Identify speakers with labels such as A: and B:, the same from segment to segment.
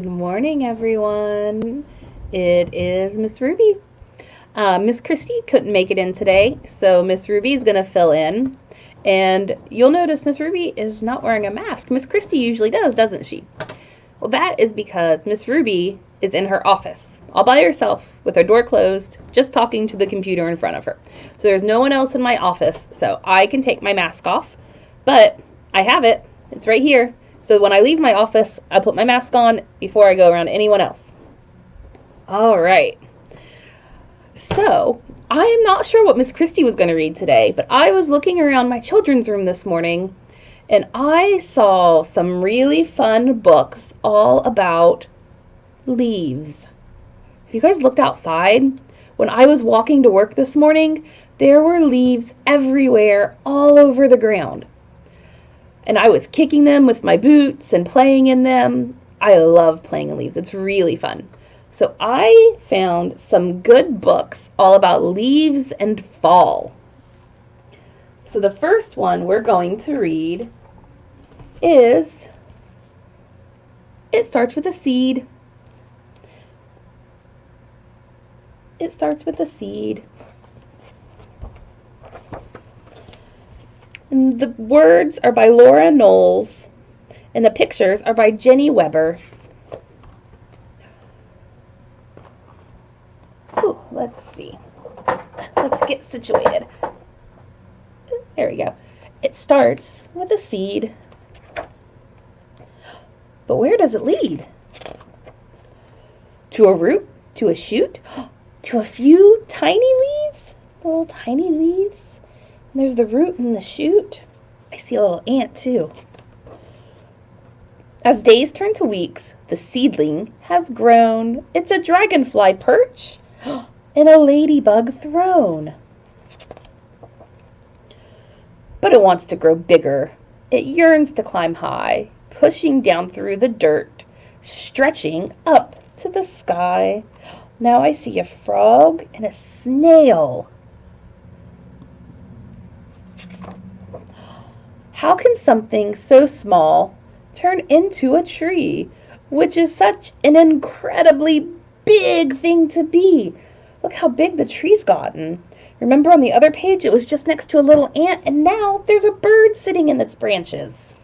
A: Good morning, everyone. It is Miss Ruby. Miss Christy couldn't make it in today, so Miss Ruby is going to fill in. And you'll notice Miss Ruby is not wearing a mask. Miss Christy usually does, doesn't she? Well, that is because Miss Ruby is in her office, all by herself, with her door closed, just talking to the computer in front of her. So there's no one else in my office, so I can take my mask off. But I have it. It's right here. So when I leave my office, I put my mask on before I go around anyone else. All right. So I am not sure what Miss Christie was going to read today, but I was looking around my children's room this morning and I saw some really fun books all about leaves. Have you guys looked outside? When I was walking to work this morning, there were leaves everywhere, all over the ground. And I was kicking them with my boots and playing in them. I love playing in leaves. It's really fun. So I found some good books all about leaves and fall. So the first one we're going to read is, it starts with a seed. It starts with a seed. And the words are by Laura Knowles, and the pictures are by Jenny Weber. Ooh, let's see. Let's get situated. There we go. It starts with a seed. But where does it lead? To a root? To a shoot? To a few tiny leaves? Little tiny leaves? And there's the root and the shoot. I see a little ant too. As days turn to weeks, the seedling has grown. It's a dragonfly perch and a ladybug throne. But it wants to grow bigger. It yearns to climb high, pushing down through the dirt, stretching up to the sky. Now I see a frog and a snail. How can something so small turn into a tree, which is such an incredibly big thing to be? Look how big the tree's gotten. Remember on the other page it was just next to a little ant, and now there's a bird sitting in its branches.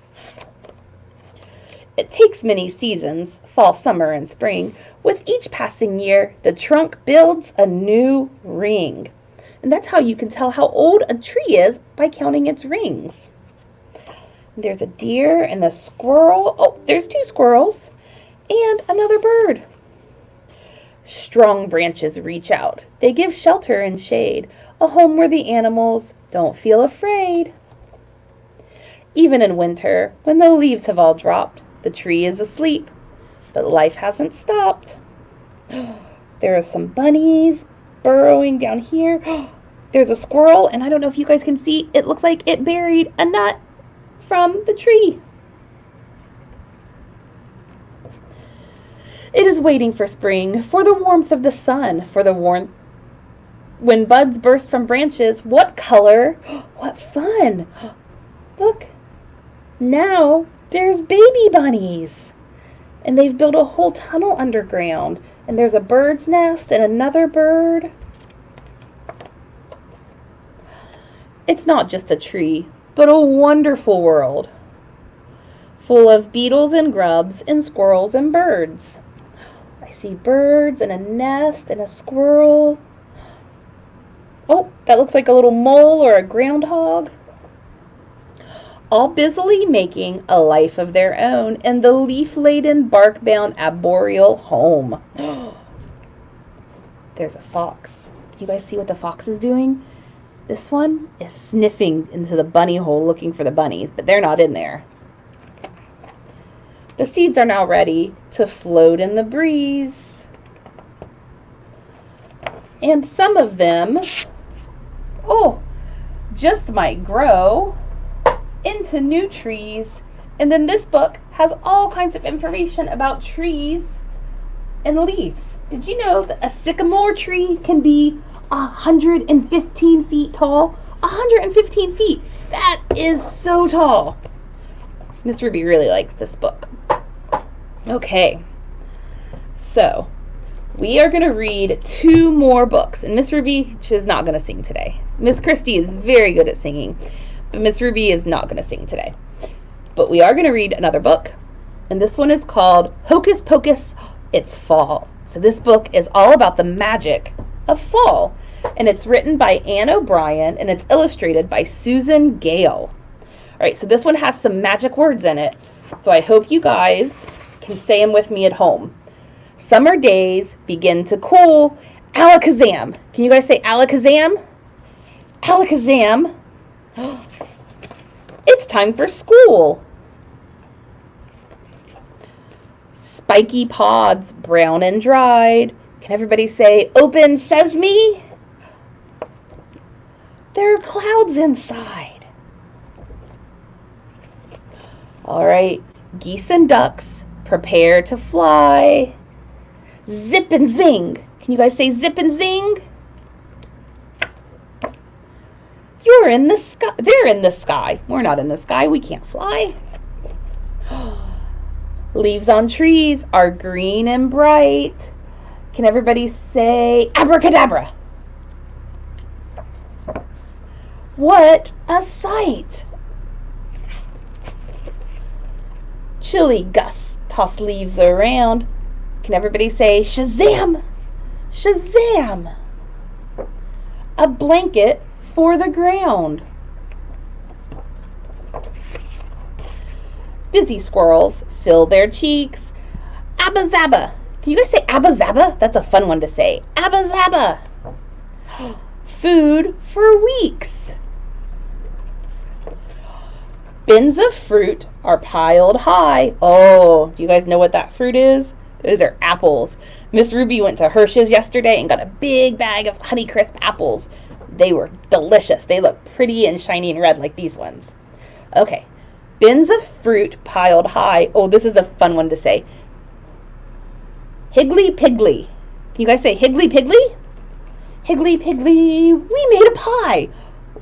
A: It takes many seasons, fall, summer, and spring. With each passing year, the trunk builds a new ring. And that's how you can tell how old a tree is, by counting its rings. There's a deer and a squirrel. Oh, there's two squirrels and another bird. Strong branches reach out. They give shelter and shade, a home where the animals don't feel afraid. Even in winter, when the leaves have all dropped, the tree is asleep, but life hasn't stopped. There are some bunnies burrowing down here. There's a squirrel, and I don't know if you guys can see, it looks like it buried a nut from the tree. It is waiting for spring, for the warmth of the sun, for the warmth when buds burst from branches. What color? What fun! Look, now there's baby bunnies, and they've built a whole tunnel underground, and there's a bird's nest and another bird. It's not just a tree, but a wonderful world, full of beetles and grubs and squirrels and birds. I see birds and a nest and a squirrel. Oh, that looks like a little mole or a groundhog. All busily making a life of their own in the leaf-laden, bark-bound arboreal home. There's a fox. You guys see what the fox is doing? This one is sniffing into the bunny hole looking for the bunnies, but they're not in there. The seeds are now ready to float in the breeze. And some of them, just might grow into new trees. And then this book has all kinds of information about trees and leaves. Did you know that a sycamore tree can be 115 feet tall? 115 feet. That is so tall. Miss Ruby really likes this book. Okay, So, we are going to read 2 more books. And Miss Ruby is not going to sing today. Miss Christy is very good at singing, but Miss Ruby is not going to sing today. But we are going to read another book. And this one is called Hocus Pocus, It's Fall. So this book is all about the magic of fall. And it's written by Anne O'Brien, and it's illustrated by Susan Gale. All right, so this one has some magic words in it. So I hope you guys can say them with me at home. Summer days begin to cool. Alakazam. Can you guys say alakazam? Alakazam. It's time for school. Spiky pods, brown and dried. Can everybody say open sesame? There are clouds inside. All right, geese and ducks, prepare to fly. Zip and zing. Can you guys say zip and zing? You're in the sky. They're in the sky. We're not in the sky. We can't fly. Leaves on trees are green and bright. Can everybody say abracadabra? What a sight! Chilly gusts toss leaves around. Can everybody say Shazam? Shazam! A blanket for the ground. Dizzy squirrels fill their cheeks. Abba Zaba. Can you guys say Abba Zaba? That's a fun one to say. Abba Zaba. Food for weeks. Bins of fruit are piled high. Oh, do you guys know what that fruit is? Those are apples. Miss Ruby went to Hershey's yesterday and got a big bag of Honeycrisp apples. They were delicious. They look pretty and shiny and red like these ones. Okay. Bins of fruit piled high. Oh, this is a fun one to say. Higgly Piggly. Can you guys say Higgly Piggly? Higgly Piggly, we made a pie.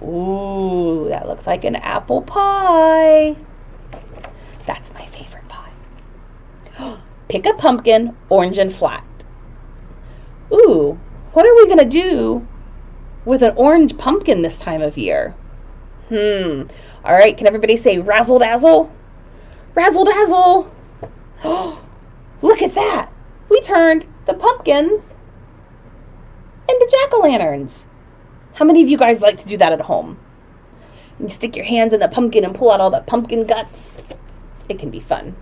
A: Ooh, that looks like an apple pie. That's my favorite pie. Pick a pumpkin, orange and flat. Ooh, what are we going to do with an orange pumpkin this time of year? All right, can everybody say razzle dazzle? Razzle dazzle. Look at that. We turned the pumpkins into jack-o'-lanterns. How many of you guys like to do that at home? You stick your hands in the pumpkin and pull out all the pumpkin guts. It can be fun.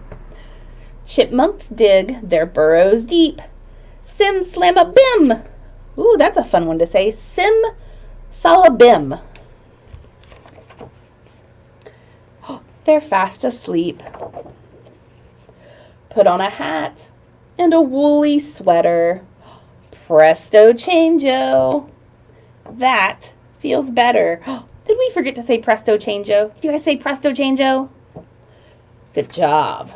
A: Chipmunks dig their burrows deep. Sim slam-a-bim. Ooh, that's a fun one to say. Sim salabim. They're fast asleep. Put on a hat and a woolly sweater. Presto changeo. That feels better. Did we forget to say presto changeo? Do you guys say presto changeo? Good job.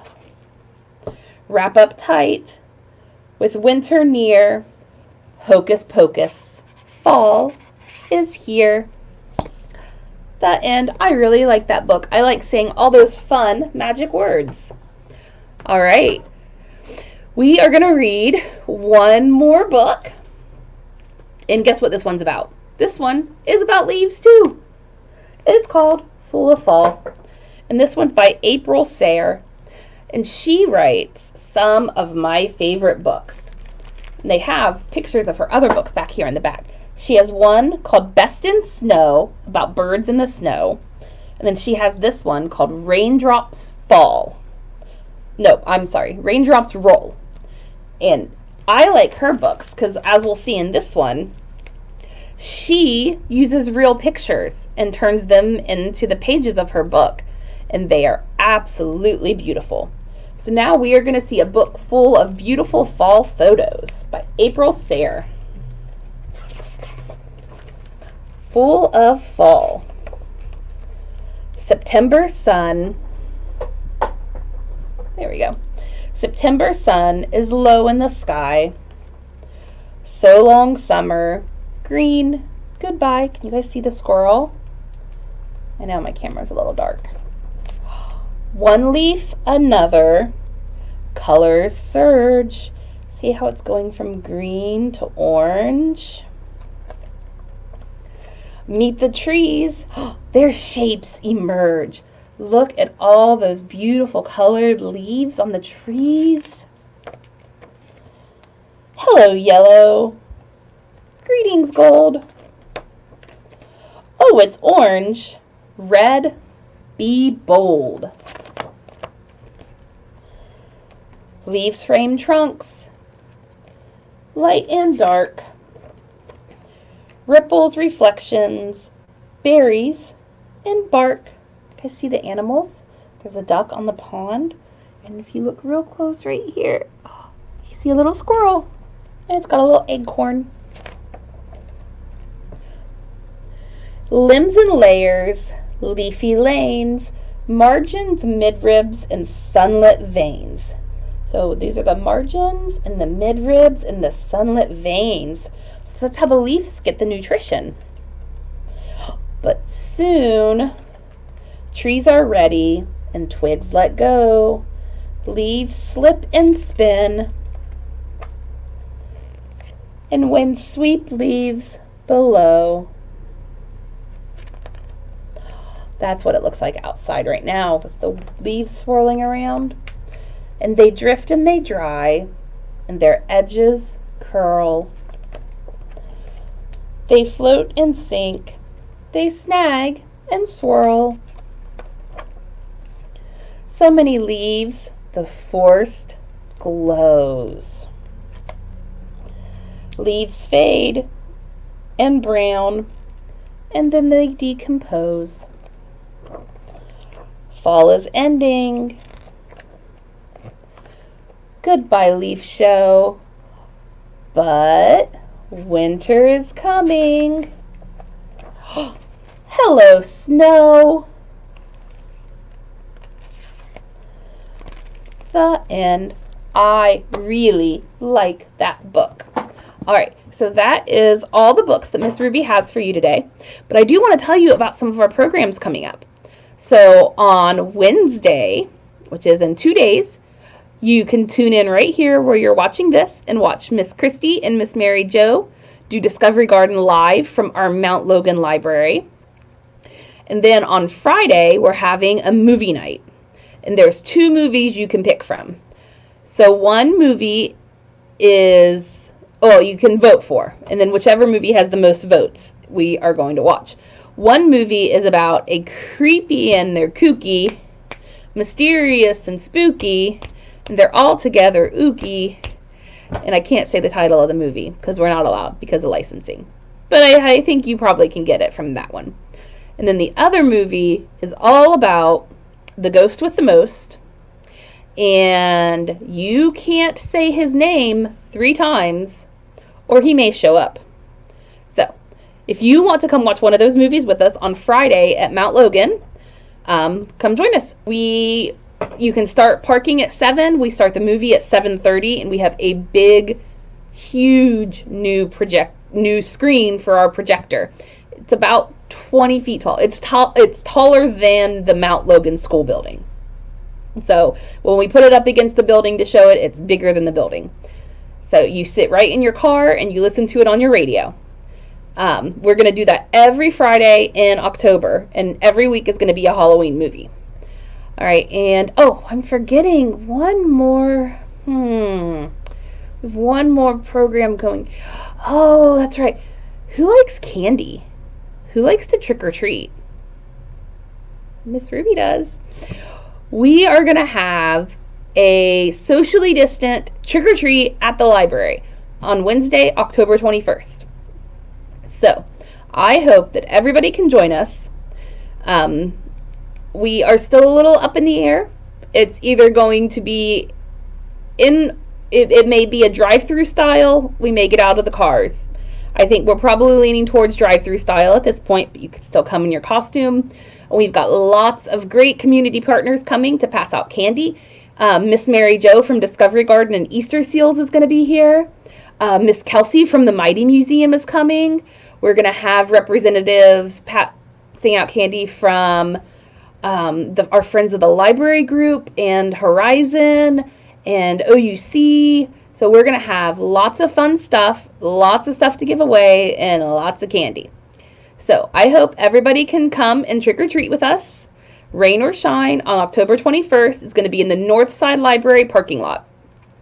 A: Wrap up tight. With winter near, hocus pocus, fall is here. The end. I really like that book. I like saying all those fun magic words. All right. We are going to read one more book. And guess what this one's about? This one is about leaves too. It's called Full of Fall. And this one's by April Sayre. And she writes some of my favorite books. And they have pictures of her other books back here in the back. She has one called Best in Snow, about birds in the snow. And then she has this one called Raindrops Fall. No, I'm sorry, Raindrops Roll. And I like her books because, as we'll see in this one, she uses real pictures and turns them into the pages of her book. And they are absolutely beautiful. So now we are going to see a book full of beautiful fall photos by April Sayre. Full of Fall. September sun. There we go. September sun is low in the sky. So long summer. Green. Goodbye. Can you guys see the squirrel? I know my camera's a little dark. One leaf, another. Colors surge. See how it's going from green to orange? Meet the trees. Their shapes emerge. Look at all those beautiful colored leaves on the trees. Hello, yellow. Greetings, gold. Oh, it's orange. Red, be bold. Leaves frame trunks. Light and dark. Ripples, reflections, berries, and bark. You guys see the animals? There's a duck on the pond. And if you look real close right here, you see a little squirrel. And it's got a little acorn. Limbs and layers, leafy lanes, margins, midribs, and sunlit veins. So these are the margins and the midribs and the sunlit veins. So that's how the leaves get the nutrition. But soon, trees are ready and twigs let go. Leaves slip and spin. And wind sweep leaves below. That's what it looks like outside right now with the leaves swirling around. And they drift and they dry, and their edges curl. They float and sink, they snag and swirl. So many leaves, the forest glows. Leaves fade and brown, and then they decompose. Fall is ending. Goodbye, leaf show. But winter is coming. Hello, snow. The end. I really like that book. All right, so that is all the books that Miss Ruby has for you today. But I do want to tell you about some of our programs coming up. So on Wednesday, which is in 2 days, you can tune in right here where you're watching this and watch Miss Christy and Miss Mary Jo do Discovery Garden live from our Mount Logan library. And then on Friday, we're having a movie night. And there's 2 movies you can pick from. So one movie is, you can vote for. And then whichever movie has the most votes, we are going to watch. One movie is about a creepy and they're kooky, mysterious and spooky, and they're all together ooky. And I can't say the title of the movie because we're not allowed because of licensing. But I think you probably can get it from that one. And then the other movie is all about the ghost with the most. And you can't say his name 3 times or he may show up. So if you want to come watch one of those movies with us on Friday at Mount Logan, come join us. You can start parking at 7. We start the movie at 7:30, and we have a big, huge new screen for our projector. It's about 20 feet tall. It's taller than the Mount Logan school building. So when we put it up against the building to show it, it's bigger than the building. So you sit right in your car and you listen to it on your radio. We're going to do that every Friday in October, and every week is going to be a Halloween movie. All right, and I'm forgetting one more. We have one more program going. Oh, that's right. Who likes candy? Who likes to trick or treat? Miss Ruby does. We are going to have a socially distant trick or treat at the library on Wednesday, October 21st. So, I hope that everybody can join us. We are still a little up in the air. It's either going to be it may be a drive-through style. We may get out of the cars. I think we're probably leaning towards drive-through style at this point, but you can still come in your costume. We've got lots of great community partners coming to pass out candy. Miss Mary Jo from Discovery Garden and Easter Seals is going to be here. Miss Kelsey from the Mighty Museum is coming. We're going to have representatives passing out candy from our Friends of the Library group and Horizon and OUC. So we're going to have lots of fun stuff, lots of stuff to give away, and lots of candy. So I hope everybody can come and trick or treat with us. Rain or shine, on October 21st. It's going to be in the Northside Library parking lot.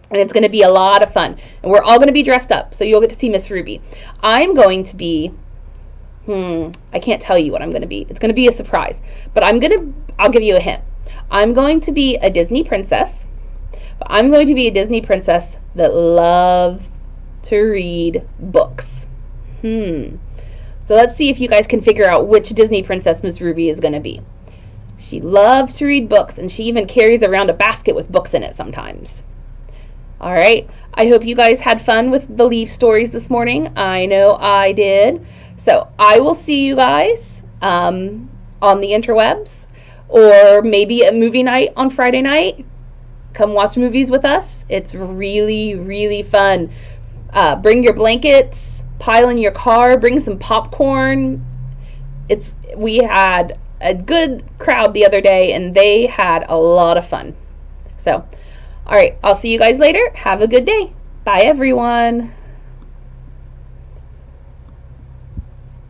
A: And it's going to be a lot of fun. And we're all going to be dressed up, so you'll get to see Miss Ruby. I'm going to be, I can't tell you what I'm going to be. It's going to be a surprise. But I'll give you a hint. I'm going to be a Disney princess. But I'm going to be a Disney princess that loves to read books. So let's see if you guys can figure out which Disney princess Miss Ruby is going to be. She loves to read books, and she even carries around a basket with books in it sometimes. All right, I hope you guys had fun with the Leaf stories this morning. I know I did. So I will see you guys on the interwebs, or maybe a movie night on Friday night. Come watch movies with us. It's really, really fun. Bring your blankets. Pile in your car, bring some popcorn. We had a good crowd the other day, and they had a lot of fun. So, all right, I'll see you guys later. Have a good day. Bye, everyone.